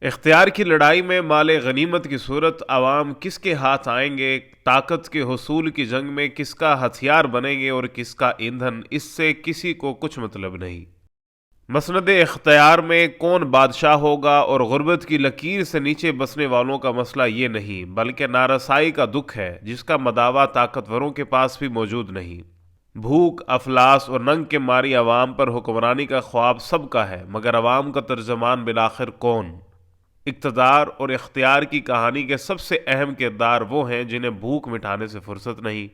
اختیار کی لڑائی میں مال غنیمت کی صورت عوام کس کے ہاتھ آئیں گے، طاقت کے حصول کی جنگ میں کس کا ہتھیار بنیں گے اور کس کا ایندھن، اس سے کسی کو کچھ مطلب نہیں۔ مسند اختیار میں کون بادشاہ ہوگا اور غربت کی لکیر سے نیچے بسنے والوں کا مسئلہ یہ نہیں، بلکہ نارسائی کا دکھ ہے جس کا مداوع طاقتوروں کے پاس بھی موجود نہیں۔ بھوک، افلاس اور ننگ کے ماری عوام پر حکمرانی کا خواب سب کا ہے، مگر عوام کا ترجمان بالآخر کون؟ اقتدار اور اختیار کی کہانی کے سب سے اہم کردار وہ ہیں جنہیں بھوک مٹانے سے فرصت نہیں،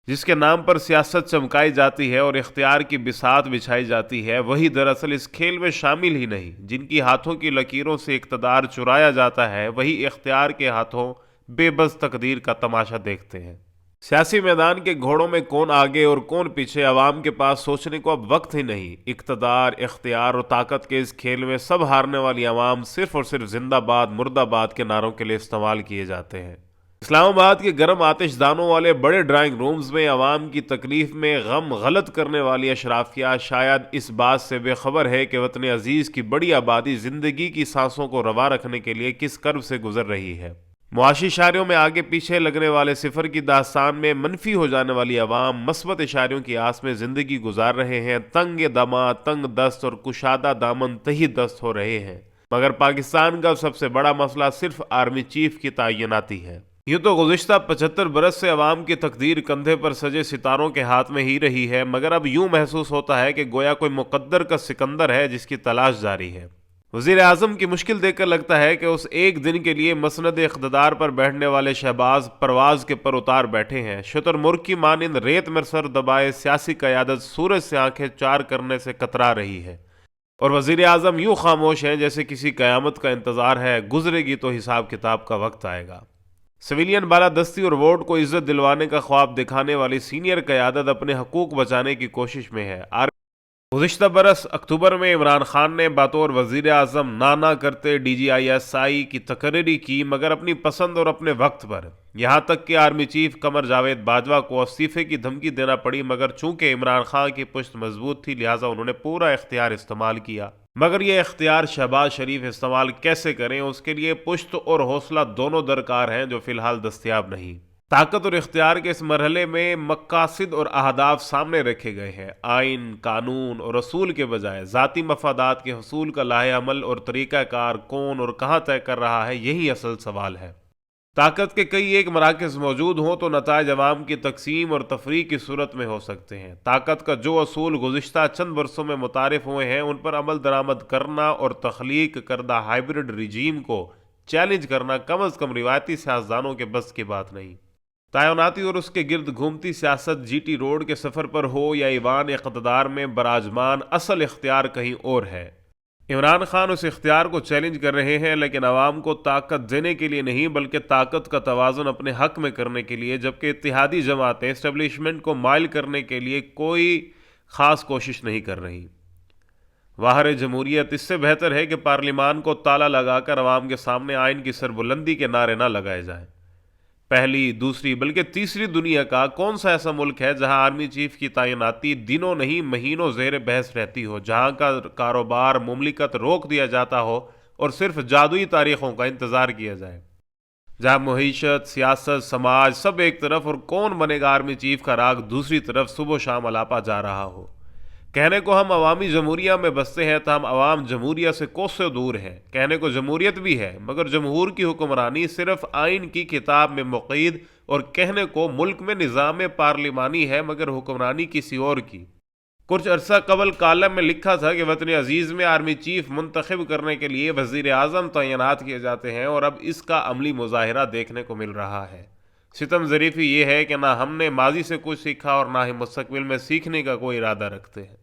جس کے نام پر سیاست چمکائی جاتی ہے اور اختیار کی بساط بچھائی جاتی ہے، وہی دراصل اس کھیل میں شامل ہی نہیں۔ جن کی ہاتھوں کی لکیروں سے اقتدار چرایا جاتا ہے، وہی اختیار کے ہاتھوں بے بس تقدیر کا تماشا دیکھتے ہیں۔ سیاسی میدان کے گھوڑوں میں کون آگے اور کون پیچھے، عوام کے پاس سوچنے کو اب وقت ہی نہیں۔ اقتدار، اختیار اور طاقت کے اس کھیل میں سب ہارنے والی عوام صرف اور صرف زندہ باد، مردہ باد کے نعروں کے لیے استعمال کیے جاتے ہیں۔ اسلام آباد کے گرم آتش دانوں والے بڑے ڈرائنگ رومز میں عوام کی تکلیف میں غم غلط کرنے والی اشرافیہ شاید اس بات سے بے خبر ہے کہ وطن عزیز کی بڑی آبادی زندگی کی سانسوں کو روا رکھنے کے لیے کس کرب سے گزر رہی ہے۔ معاشی اشاریوں میں آگے پیچھے لگنے والے صفر کی داستان میں منفی ہو جانے والی عوام مثبت اشاریوں کی آس میں زندگی گزار رہے ہیں، تنگ دما، تنگ دست اور کشادہ دامن تہی دست ہو رہے ہیں۔ مگر پاکستان کا سب سے بڑا مسئلہ صرف آرمی چیف کی تعیناتی ہے۔ یوں تو گزشتہ 75 برس سے عوام کی تقدیر کندھے پر سجے ستاروں کے ہاتھ میں ہی رہی ہے، مگر اب یوں محسوس ہوتا ہے کہ گویا کوئی مقدر کا سکندر ہے جس کی تلاش جاری ہے۔ وزیر اعظم کی مشکل دیکھ کر لگتا ہے کہ اس ایک دن کے لیے مسند اقتدار پر بیٹھنے والے شہباز پرواز کے پر اتار بیٹھے ہیں۔ شتر مرغ کی مانند ریت میں سر دبائے سیاسی قیادت سورج سے آنکھیں چار کرنے سے کترا رہی ہے، اور وزیر اعظم یوں خاموش ہیں جیسے کسی قیامت کا انتظار ہے، گزرے گی تو حساب کتاب کا وقت آئے گا۔ سویلین بالادستی اور ووٹ کو عزت دلوانے کا خواب دکھانے والی سینئر قیادت اپنے حقوق بچانے کی کوشش میں ہے۔ گزشتہ برس اکتوبر میں عمران خان نے بطور وزیر اعظم نہ کرتے DGISI کی تقرری کی، مگر اپنی پسند اور اپنے وقت پر، یہاں تک کہ آرمی چیف قمر جاوید باجوہ کو استعفے کی دھمکی دینا پڑی، مگر چونکہ عمران خان کی پشت مضبوط تھی لہٰذا انہوں نے پورا اختیار استعمال کیا۔ مگر یہ اختیار شہباز شریف استعمال کیسے کریں، اس کے لیے پشت اور حوصلہ دونوں درکار ہیں جو فی الحال دستیاب نہیں۔ طاقت اور اختیار کے اس مرحلے میں مقاصد اور اہداف سامنے رکھے گئے ہیں۔ آئین، قانون اور اصول کے بجائے ذاتی مفادات کے حصول کا لاہ عمل اور طریقہ کار کون اور کہاں طے کر رہا ہے، یہی اصل سوال ہے۔ طاقت کے کئی ایک مراکز موجود ہوں تو نتائج عوام کی تقسیم اور تفریق کی صورت میں ہو سکتے ہیں۔ طاقت کا جو اصول گزشتہ چند برسوں میں متعارف ہوئے ہیں، ان پر عمل درآمد کرنا اور تخلیق کردہ ہائبرڈ رجیم کو چیلنج کرنا کم از کم روایتی سیاستدانوں کے بس کی بات نہیں۔ تعیناتی اور اس کے گرد گھومتی سیاست GT روڈ کے سفر پر ہو یا ایوان اقتدار میں براجمان، اصل اختیار کہیں اور ہے۔ عمران خان اس اختیار کو چیلنج کر رہے ہیں، لیکن عوام کو طاقت دینے کے لیے نہیں بلکہ طاقت کا توازن اپنے حق میں کرنے کے لیے، جبکہ اتحادی جماعتیں اسٹیبلشمنٹ کو مائل کرنے کے لیے کوئی خاص کوشش نہیں کر رہی۔ واہر جمہوریت اس سے بہتر ہے کہ پارلیمان کو تالا لگا کر عوام کے سامنے آئین کی سربلندی کے نعرے نہ لگائے جائیں۔ پہلی، دوسری بلکہ تیسری دنیا کا کون سا ایسا ملک ہے جہاں آرمی چیف کی تعیناتی دنوں نہیں مہینوں زیر بحث رہتی ہو، جہاں کا کاروبار مملکت روک دیا جاتا ہو اور صرف جادوئی تاریخوں کا انتظار کیا جائے، جہاں معیشت، سیاست، سماج سب ایک طرف اور کون بنے گا آرمی چیف کا راگ دوسری طرف صبح و شام الاپا جا رہا ہو۔ کہنے کو ہم عوامی جمہوریہ میں بستے ہیں تاہم عوام جمہوریہ سے کوسوں دور ہے۔ کہنے کو جمہوریت بھی ہے مگر جمہور کی حکمرانی صرف آئین کی کتاب میں مقید، اور کہنے کو ملک میں نظام پارلیمانی ہے مگر حکمرانی کسی اور کی۔ کچھ عرصہ قبل کالم میں لکھا تھا کہ وطن عزیز میں آرمی چیف منتخب کرنے کے لیے وزیر اعظم تعینات کیے جاتے ہیں، اور اب اس کا عملی مظاہرہ دیکھنے کو مل رہا ہے۔ ستم ظریفی یہ ہے کہ نہ ہم نے ماضی سے کچھ سیکھا اور نہ ہی مستقبل میں سیکھنے کا کوئی ارادہ رکھتے ہیں۔